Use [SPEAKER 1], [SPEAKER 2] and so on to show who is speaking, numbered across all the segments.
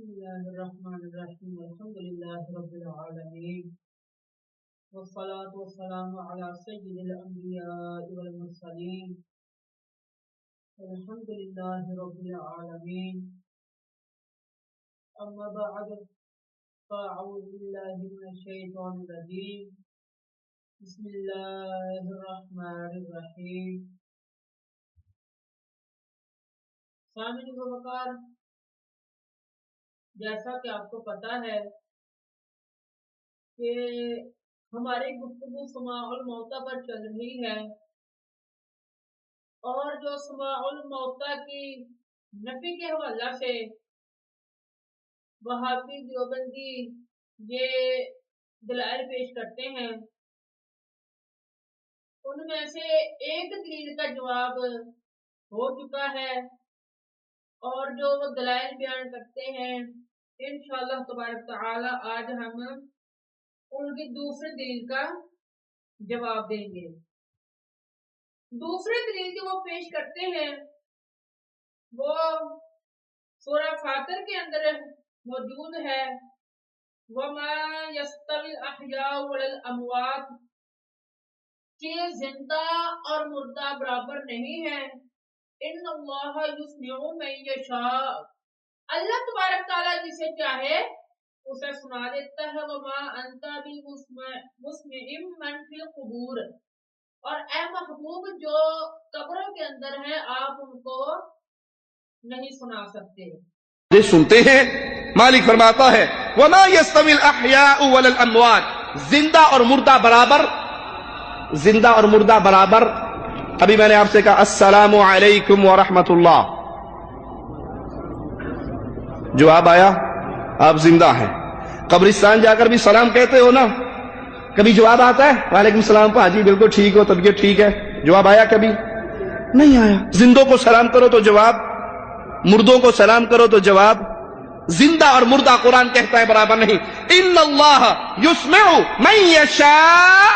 [SPEAKER 1] بسم الله الرحمن الرحيم الحمد لله رب العالمين والصلاة والسلام على سيد الأنبياء والمرسلين والحمد لله رب العالمين. أما بعد فأعوذ بالله من الشيطان الرجيم. بسم الله الرحمن الرحيم. سامعین وقار، جیسا کہ آپ کو پتا ہے کہ ہماری گفتگو سماع الموتیٰ پر چل رہی ہے، اور جو سماع الموتیٰ کی نفی کے حوالہ سے وہابی دیوبندی یہ دلائل پیش کرتے ہیں، ان میں سے ایک دلیل کا جواب ہو چکا ہے، اور جو وہ دلائل بیان کرتے ہیں انشاءاللہ تبارک تعالی آج ہم ان کی دوسری دلیل کا جواب دیں گے۔ دوسری دلیل جو وہ پیش کرتے ہیں وہ سورہ فاطر کے اندر موجود ہے، وَمَا يَسْتَوِي الْأَحْيَاءُ وَلَا الْأَمْوَاتُ، کہ زندہ اور مردہ برابر نہیں ہے۔ ان اللہ یسمع من یشاء، اللہ تبارک تعالیٰ جسے چاہے اسے سنا دیتا ہے۔ وما انت بمسمع من فی القبور، اور اے محبوب جو قبروں کے اندر ہیں آپ ان کو نہیں سنا سکتے۔
[SPEAKER 2] سنتے ہیں مالک فرماتا ہے وما یستوی الاحیاء ولا الاموات، زندہ اور مردہ برابر، زندہ اور مردہ برابر۔ ابھی میں نے آپ سے کہا السلام علیکم ورحمۃ اللہ، جواب آیا آپ زندہ ہیں۔ قبرستان جا کر بھی سلام کہتے ہو نا، کبھی جواب آتا ہے وعلیکم السلام پا جی بالکل ٹھیک ہو، طبیعت ٹھیک ہے، جواب آیا کبھی نہیں آیا۔ زندوں کو سلام کرو تو جواب، مردوں کو سلام کرو تو جواب۔ زندہ اور مردہ قرآن کہتا ہے برابر نہیں۔ ان اللہ یسمع من یشاء،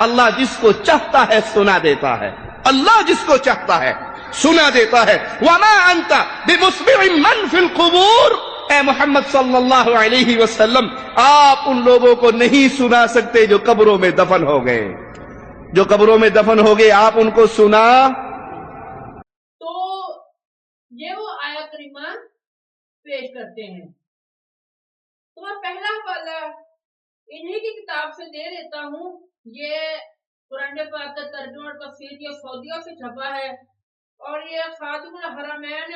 [SPEAKER 2] اللہ جس کو چاہتا ہے سنا دیتا ہے، اللہ جس کو چاہتا ہے سنا دیتا ہے۔ وما انت بمسمع من فی القبور، اے محمد صلی اللہ علیہ وسلم آپ ان لوگوں کو نہیں سنا سکتے جو قبروں میں دفن ہو گئے، جو قبروں میں دفن ہو گئے آپ ان کو سنا۔
[SPEAKER 1] تو یہ وہ آیت کریمہ پیش کرتے ہیں۔ تو میں پہلا حوالہ انہی کی کتاب سے دے دیتا ہوں، یہ قرآن پاک کا ترجمہ اور تفسیر یہ سعودیہ سے چھپا ہے، اور یہ خادم الحرمین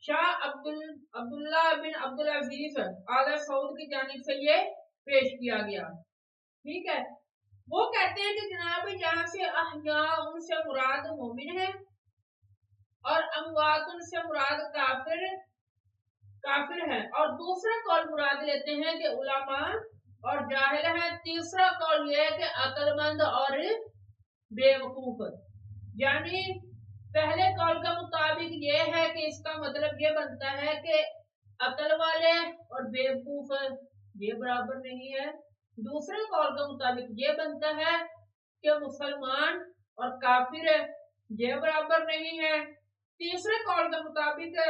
[SPEAKER 1] شاہ عبداللہ بن عبدالعزیز آل سعود کی جانب سے یہ پیش کیا گیا، ٹھیک ہے۔ وہ کہتے ہیں کہ جناب یہاں سے احیاء ان سے مراد مومن ہے، اور اموات ان سے مراد کافر ہے، اور دوسرا قول مراد لیتے ہیں کہ علماء اور جاہل ہیں، تیسرا قول یہ ہے کہ عقل مند اور بیوقوف۔ یعنی پہلے قول کا مطابق یہ ہے کہ اس کا مطلب یہ بنتا ہے کہ عقل والے اور بیوقوف یہ برابر نہیں ہے۔ دوسرے قول کا مطابق یہ بنتا ہے کہ مسلمان اور کافر یہ برابر نہیں ہے۔ تیسرے قول کے مطابق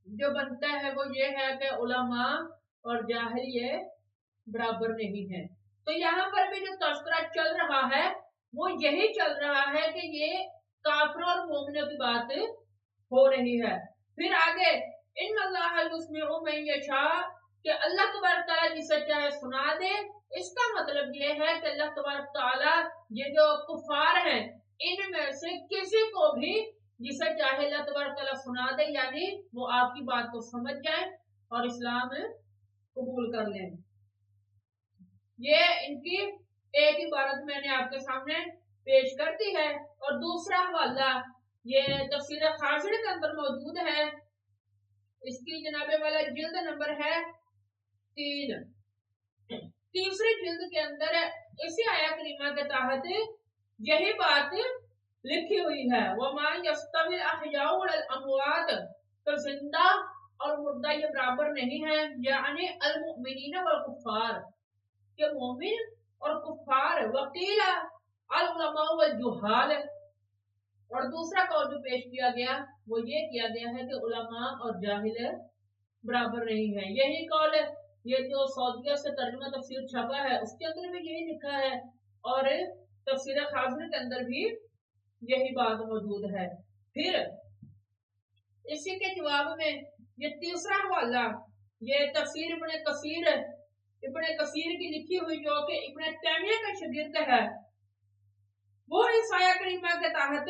[SPEAKER 1] جو بنتا ہے وہ یہ ہے کہ علماء اور جاہل یہ برابر نہیں ہے۔ تو یہاں پر بھی جو تذکرہ چل رہا ہے وہ یہی چل رہا ہے کہ یہ کافروں اور مومنوں کی بات ہو رہی ہے۔ پھر آگے ان اللہ یسمع من یشاء، کہ اللہ تبارک تعالیٰ جسے چاہے سنا دے، اس کا مطلب یہ ہے کہ اللہ تبارک تعالیٰ یہ جو کفار ہیں ان میں سے کسی کو بھی جسے چاہے اللہ تبارک تعالیٰ سنا دے، یعنی وہ آپ کی بات کو سمجھ جائیں اور اسلام قبول کر لیں۔ یہ ان کی ایک عبارت میں نے آپ کے سامنے پیش کر دی ہے، اور دوسرا حوالہ یہ تفسیر خاصر کے اندر موجود ہے، اس کی جناب والا جلد نمبر ہے 3، تیسری جلد کے اندر اسی آیت کریمہ کے تحت یہی بات لکھی ہوئی ہے، وَمَا يَسْتَوِي الْأَحْيَاءُ وَلَا الْأَمْوَاتُ، تو زندہ اور مردہ یہ برابر نہیں ہے، یعنی المؤمنین والکفار، کہ مومن اور کفار، وقیل العلماء والجہال، اور دوسرا قول جو پیش کیا گیا وہ یہ کیا گیا ہے کہ علماء اور جاہل बराबर नहीं है। यही कौल ये जो सऊदीया से तर्जुमा तफसीर छपा है उसके अंदर भी यही लिखा है, और तफसीर खाजरी के अंदर भी यही बात मौजूद है। फिर इसी के जवाब में ये तीसरा हवाला, ये तफसीर इब्ने कसीर की लिखी हुई जो कि इब्ने तैमिया का शागिर्द है, वो इस आया करीमा के तहत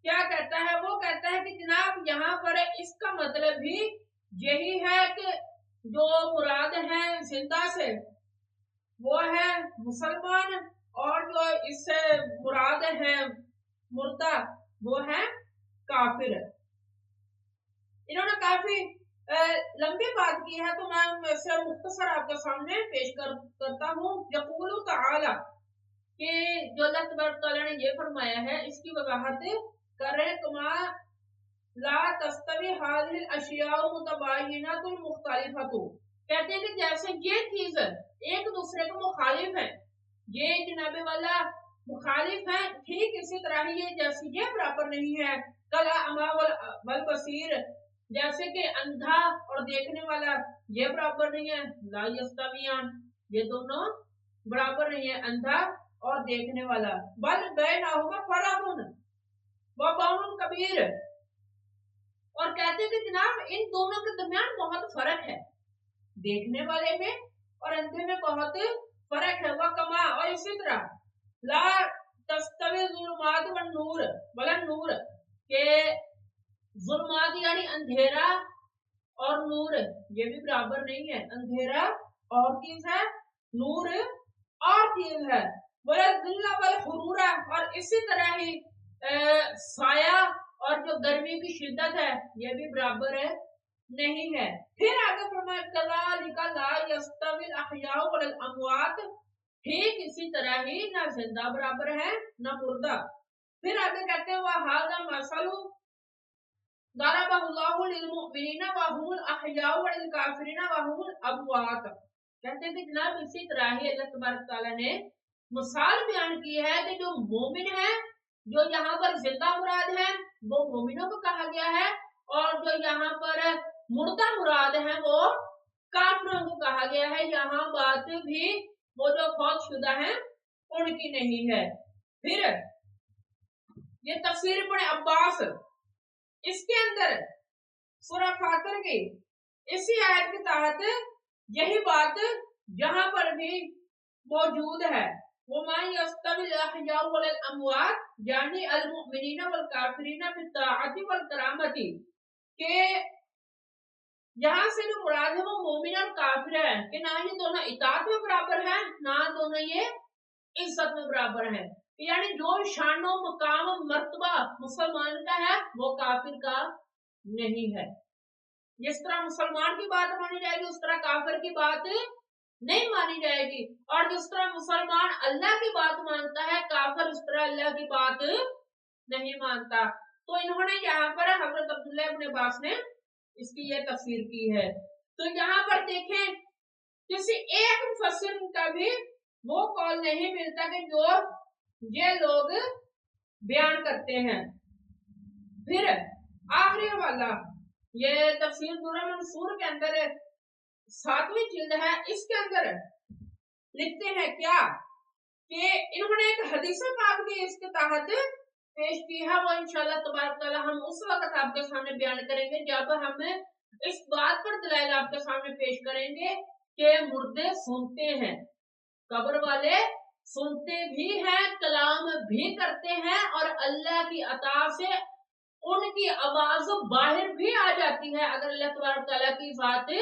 [SPEAKER 1] क्या कहता है? वो कहता है कि जनाब यहाँ पर इसका मतलब भी यही है कि जो मुराद है जिंदा से वो है मुसलमान, और जो इससे मुराद है मुर्दा वो है काफिर। इन्होंने काफी लंबी बात की है, तो मैं इसे मुख्तसर आपके सामने पेश करता हूँ। यक़ूलु तआला कि जो अल्लाह तबारक तआला ने ये फरमाया है इसकी वजाहत कर रहे कमा ला तस्तवी हाज़िल अशियाउ मुतबायिनातुन मुख्तलिफतु, कहते हैं कि जैसे ये चीज एक दूसरे को मुखालिफ है, ये जनाबे वाला मुखालिफ है, ठीक इसी तरह ही ये जैसे ये बराबर नहीं है। कल अमा वल बसीर, जैसे कि अंधा और देखने वाला ये बराबर नहीं है। ला यस्तवियान, ये दोनों बराबर नहीं है, अंधा और देखने वाला। बल बैनहुमा फरकुन व बौनुन कबीर, और कहते हैं कि जनाब इन दोनों के दरमियान बहुत फर्क है, देखने वाले में और अंधे में बहुत फर्क है। वह कमा, और इसी तरह ला तस्तवी ज़ुलुमात व नूर वलन नूर, के ज़ुलुमात यानी अंधेरा और नूर ये भी बराबर नहीं है। अंधेरा और चीज है, नूर और चीज है। वल ज़िल्ला वल हुरूरा, और इसी तरह ही साया और जो गर्मी की शिद्दत है ये भी बराबर है नहीं है। फिर आगे फरमाया कज़ालिका ला यस्तविल अहयाउ वल अमवात, ठीक इसी तरह ही ना जिंदा बराबर है ना मुर्दा। फिर आगे कहते हैं वह हाज़ा मसलु दरबहुल्लाहु लिल मुमिनीना व हुमुल अहयाउ वल काफिरीना व हुमुल अमवात, कहते हैं कि जनाब इसी तरह ही अल्लाह तबारक तआला ने मिसाल बयान की है कि जो मोमिन है, जो यहाँ पर जिंदा मुराद है वो मोमिनों को कहा गया है, और जो यहाँ पर मुर्दा मुराद है वो काफिरों को कहा गया है। यहाँ बात भी वो जो फौत शुदा है उनकी नहीं है। फिर ये तफसीर इब्ने अब्बास, इसके अंदर सूरह फातिर की इसी आयत के तहत यही बात यहाँ पर भी मौजूद है। वो माई यस्तविल अहयाउ वल अमवात यानी अल मुमिनीना वल काफिरीना फित ताअति वल करामती, के यहाँ से जो मुराद है वो मोमिन और काफिर है कि ना ये दोनों इताअत में बराबर है ना दोनों ये इज्जत में बराबर है। यानी जो शानो मकाम मर्तबा मुसलमान का है वो काफिर का नहीं है। जिस तरह मुसलमान की बात मानी जाएगी उस तरह काफिर की बात नहीं मानी जाएगी, और जिस तरह मुसलमान अल्लाह की बात मानता है काफिर उस तरह अल्लाह की बात नहीं मानता। तो इन्होंने यहाँ पर हजरत अब्दुल्लाह इब्न अब्बास ने इसकी ये तफसीर की है। तो यहाँ पर देखें किसी एक मुफस्सिर का भी वो कौल नहीं मिलता कि जो ये लोग बयान करते हैं। फिर आखिरी वाला ये तफसीर दुर्र मंसूर के अंदर 7वीं जिल्द है, इसके अंदर लिखते हैं क्या कि इन्होंने एक हदीस पाक भी इसके तहत पेश की है। वो इंशाअल्लाह तबारक तआला हम उस वक्त आपके सामने बयान करेंगे जब हम इस बात पर दलाइल आपके सामने पेश करेंगे कि मुर्दे सुनते हैं, कब्र वाले सुनते भी हैं, कलाम भी करते हैं, और अल्लाह की अता से उनकी आवाज बाहर भी आ जाती है अगर अल्लाह तबारक तआला की ज़ात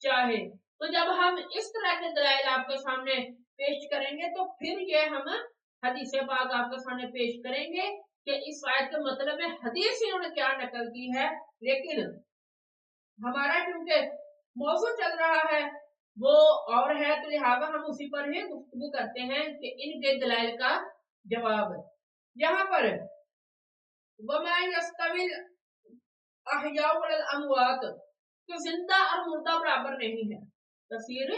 [SPEAKER 1] चाहे। तो जब हम इस तरह के दलाइल आपके सामने पेश करेंगे तो फिर ये हम हदीस पाक आपके सामने पेश करेंगे कि इस आयत के मतलब में हदीस इन्होंने क्या नकल की है। लेकिन हमारा क्योंकि मौजू चल रहा है वो और है, तो लिहाजा हम उसी पर ही गुफ्तगू करते हैं कि इनके दलाइल का जवाब। यहाँ पर वमा यस्तविल अहयाउ वल अमवात, तो जिंदा और मुर्दा बराबर नहीं है। तफसीर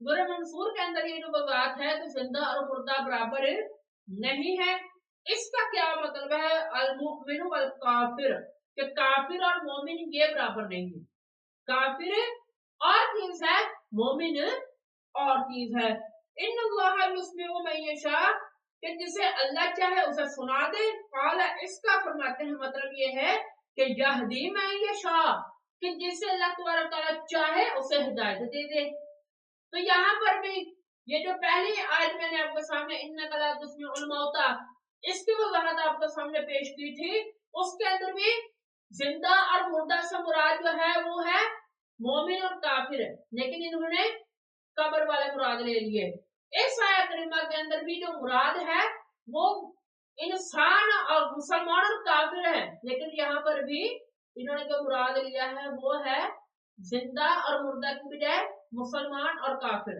[SPEAKER 1] दुर्र मंसूर के अंदर ये जो बात है तो जिंदा और मुर्दा बराबर नहीं है। इसका क्या मतलब है? अल मुमिन वल काफिर, कि काफिर और मोमिन ये बराबर नहीं है। काफिर और चीज है, मोमिन और चीज है। इन्नल्लाह युस्मिउ मन यशा, कि जिसे अल्लाह चाहे उसे सुना दे। काला, इसका फरमाते हैं मतलब ये है कि यहदी मन यशा, कि जिसे अल्लाह तआला चाहे उसे हिदायत दे दे। तो यहाँ पर भी ये जो पहली आयत मैंने आपके सामने इन्नका ला तुस्मिउल मौता, इसकी वजाहत आपके सामने पेश की थी, उसके अंदर भी जिंदा और मुर्दा से मुराद जो है वो है मोमिन और काफिर, लेकिन इन्होंने कब्र वाले मुराद ले लिए। इस आयत करीमा के अंदर भी जो मुराद है वो इंसान और मुसलमान और काफिर है, लेकिन यहाँ पर भी इन्होंने जो मुराद लिया है वो है जिंदा और मुर्दा की बजाय मुसलमान और काफिर,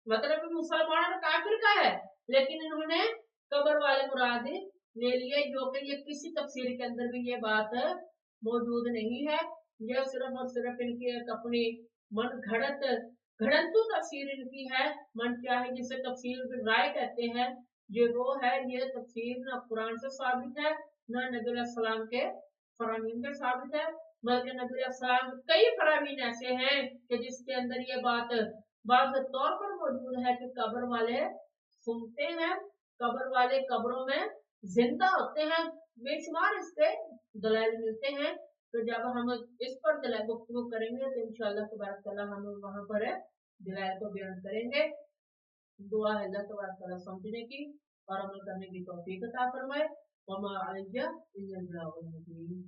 [SPEAKER 1] मतलब मुसलमान और काफिर का है, लेकिन इन्होंने कब्र वाले मुराद ले लिए, जो कि ये किसी तफसीर के अंदर भी ये बात मौजूद नहीं है। यह सिर्फ और सिर्फ इनकी एक अपनी मन घड़ंतु तफसीर इनकी है, मन चाहे जिसे तफसीर राय कहते हैं, ये वो है, ये तफसीर न कुरान से साबित है न नबी अलैहि सलाम के फरामीन से साबित है, बल्कि नबी अलैहि सलाम कई फरामीन ऐसे हैं कि जिसके अंदर ये बात वाज़ेह तौर पर मौजूद है कि कब्र वाले सुनते हैं, कब्र वाले कब्रों में जिंदा होते हैं, बेशुमार इसके दलाइल मिलते हैं। तो जब हम इस पर दलाइल गुफ्तगू करेंगे तो इंशाअल्लाह तबारक तआला हम वहां पर दलाइल को बयान करेंगे। दुआ है अल्लाह तबारक तआला समझने की और अमल करने की तौफीक अता फरमाए। वमा अलैया इल्लल बलागुल मुबीन।